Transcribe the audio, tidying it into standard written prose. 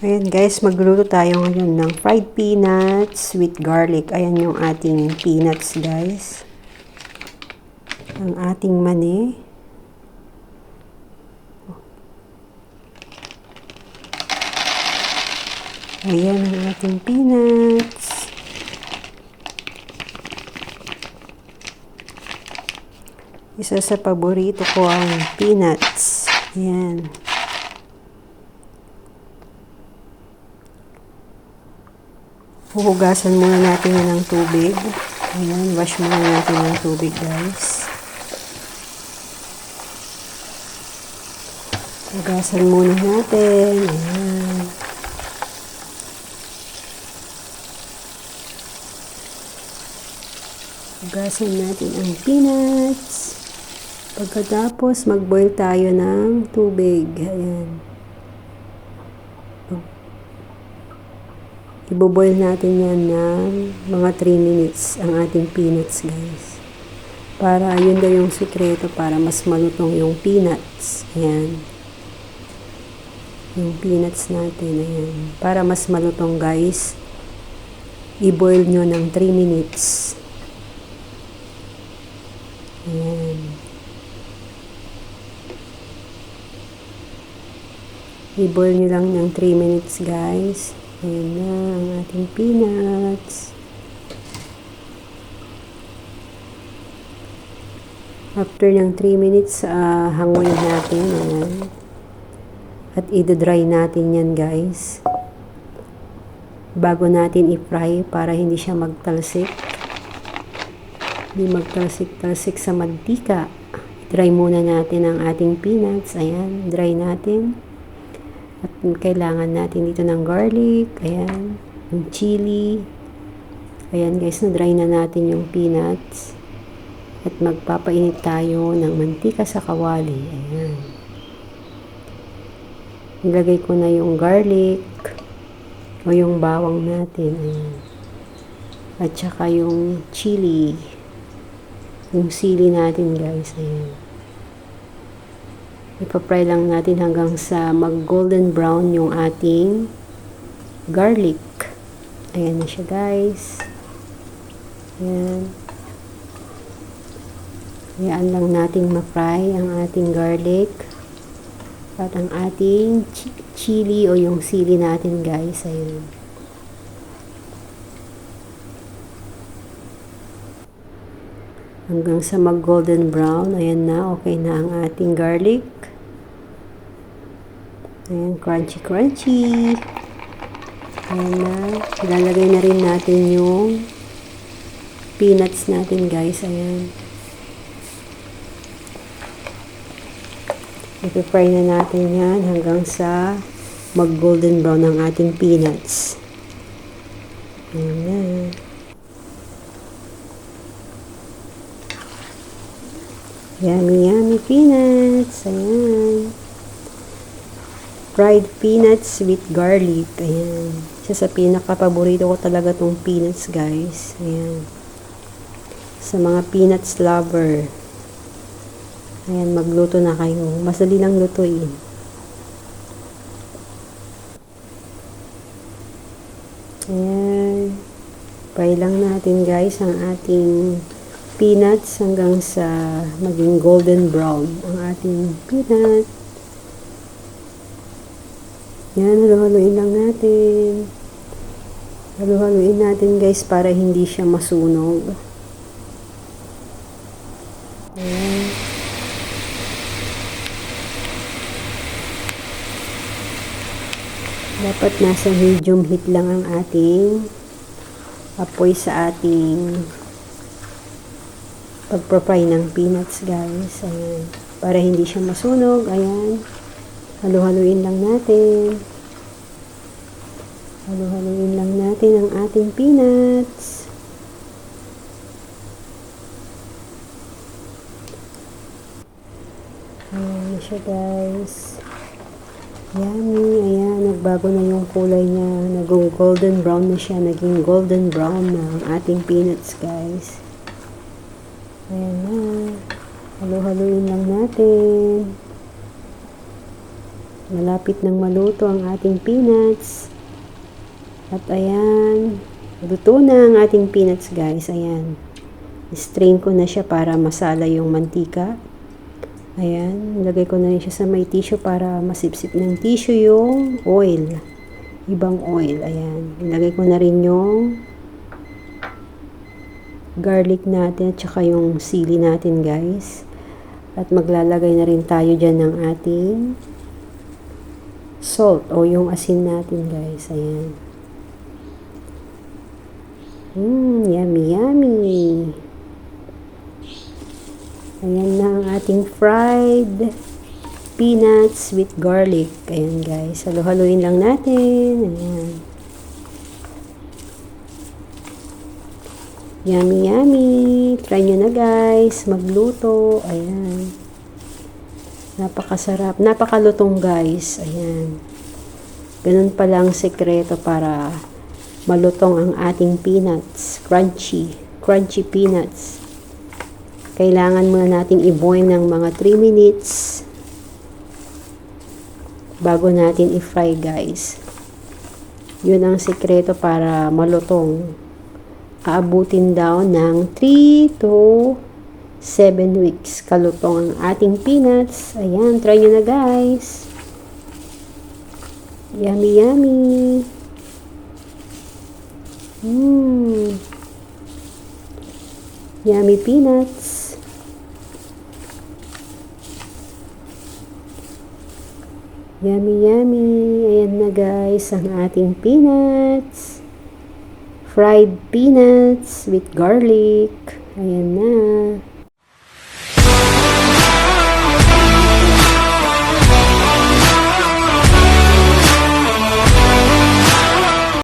Ayan guys, magluluto tayo ngayon ng fried peanuts with garlic. Ayan yung ating peanuts guys. Ang ating mani. Ayan ang ating peanuts. Isa sa paborito ko ang peanuts. Ayan. Huhugasan muna natin yan ng tubig. Ayan, wash muna natin ng tubig guys. Hugasan muna natin. Ayan. Hugasan natin ang peanuts. Pagkatapos, mag-boil tayo ng tubig. Ayan. Iboboil natin yan ng mga 3 minutes ang ating peanuts guys. Para yun daw yung sikreto para mas malutong yung peanuts. Ayan. Yung peanuts natin. Ayan. Para mas malutong guys, i-boil nyo ng 3 minutes. Ayan. I-boil nyo lang ng 3 minutes guys. Ayan na ang ating peanuts. After ng 3 minutes, hanguin natin. Ayan. At i-dry natin yan guys. Bago natin i-fry para hindi siya magtalsik. Hindi magtalsik-talsik sa mantika. I-dry muna natin ang ating peanuts. Ayan, dry natin. At kailangan natin dito ng garlic, ayan, yung chili. Ayan guys, na-dry na natin yung peanuts. At magpapainit tayo ng mantika sa kawali. Ayan. Nilagay ko na yung garlic o yung bawang natin. Ayan. At saka yung chili. Yung sili natin guys. Ayan. Ipa-fry lang natin hanggang sa mag-golden brown yung ating garlic. Ayan na siya guys. Ayan. Ayan lang natin ma-fry ang ating garlic. At ang ating chili o yung sili natin guys. Ayan. Hanggang sa mag-golden brown. Ayan na. Okay na ang ating garlic. Ayan, crunchy crunchy. Ayan na. Ilalagay na rin natin yung peanuts natin guys. Ayan. Ipi-fry na natin yan hanggang sa mag-golden brown ang ating peanuts. Ayan na. Yummy, yummy peanuts. Ayan. Fried peanuts with garlic. Ayan. Isa sa pinaka-paborito ko talaga tong peanuts, guys. Ayan. Sa mga peanuts lover. Ayan, magluto na kayo. Madali lang lutuin. Ayan. Fry lang natin, guys, ang ating peanuts hanggang sa maging golden brown ang ating peanut. Yan, halu-haluin lang natin. Halu-haluin natin guys para hindi siya masunog. Ayan. Dapat nasa medium heat lang ang ating apoy sa ating pagpa-fry ng peanuts guys. Ayan. Para hindi siya masunog. Ayan. Halu-haluin lang natin. Halu-haluin lang natin ang ating peanuts. Ayan siya guys. Yummy. Ayan. Nagbago na yung kulay niya. Naging golden brown na siya. Naging golden brown na ang ating peanuts guys. Ayan na. Halu-haluin lang natin. Malapit nang maluto ang ating peanuts. At ayan, luto na ang ating peanuts guys. Ayan. Strain ko na siya para masala yung mantika. Ayan, lagay ko na rin siya sa may tissue para masipsip ng tissue yung oil. Ibang oil. Ayan. Ilagay ko na rin yung garlic natin at saka yung sili natin guys. At maglalagay na rin tayo dyan ng ating salt o yung asin natin guys. Ayan. Yummy, yummy. Ayan na ang ating fried peanuts with garlic. Ayan guys. Halo-haloin lang natin. Ayan. Yummy, yummy. Try nyo na guys. Magluto. Ayan. Napakasarap. Napakalutong guys. Ayan. Ganun pala ang sekreto para malutong ang ating peanuts. Crunchy. Crunchy peanuts. Kailangan muna nating i-boil ng mga 3 minutes bago natin i-fry guys. Yun ang sekreto para malutong. Aabutin daw ng 3 to 7 weeks kalutong ang ating peanuts. Ayan, try nyo na guys. Yummy, yummy. Yummy peanuts. Yummy, yummy. Ayan na guys ang ating peanuts. Fried peanuts with garlic. Ayan na.